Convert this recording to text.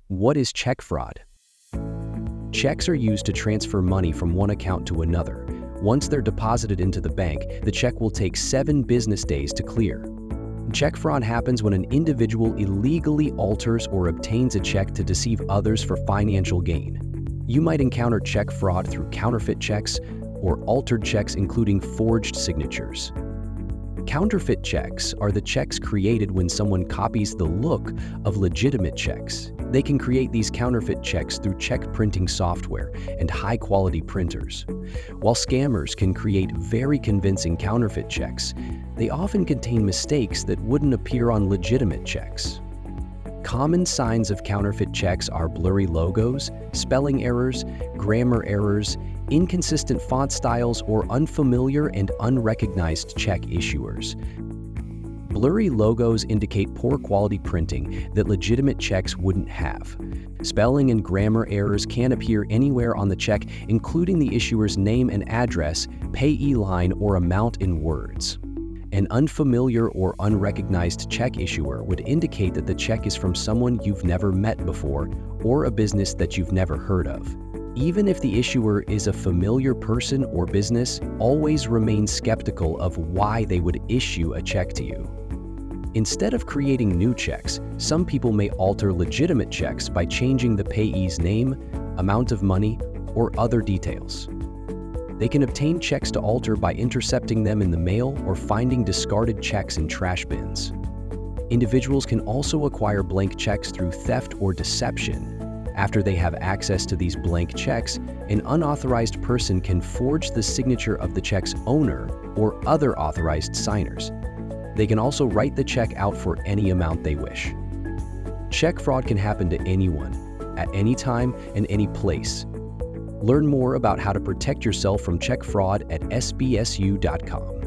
What is check fraud? Checks are used to transfer money from one account to another. Once they're deposited into the bank, the check will take 7 business days to clear. Check fraud happens when an individual illegally alters or obtains a check to deceive others for financial gain. You might encounter check fraud through counterfeit checks or altered checks, including forged signatures. Counterfeit checks are the checks created when someone copies the look of legitimate checks. They can create these counterfeit checks through check printing software and high-quality printers. While scammers can create very convincing counterfeit checks, they often contain mistakes that wouldn't appear on legitimate checks. Common signs of counterfeit checks are blurry logos, spelling errors, grammar errors, inconsistent font styles, or unfamiliar and unrecognized check issuers. Blurry logos indicate poor quality printing that legitimate checks wouldn't have. Spelling and grammar errors can appear anywhere on the check, including the issuer's name and address, payee line, or amount in words. An unfamiliar or unrecognized check issuer would indicate that the check is from someone you've never met before or a business that you've never heard of. Even if the issuer is a familiar person or business, always remain skeptical of why they would issue a check to you. Instead of creating new checks, some people may alter legitimate checks by changing the payee's name, amount of money, or other details. They can obtain checks to alter by intercepting them in the mail or finding discarded checks in trash bins. Individuals can also acquire blank checks through theft or deception. After they have access to these blank checks, an unauthorized person can forge the signature of the check's owner or other authorized signers. They can also write the check out for any amount they wish. Check fraud can happen to anyone, at any time and any place. Learn more about how to protect yourself from check fraud at sbsu.com.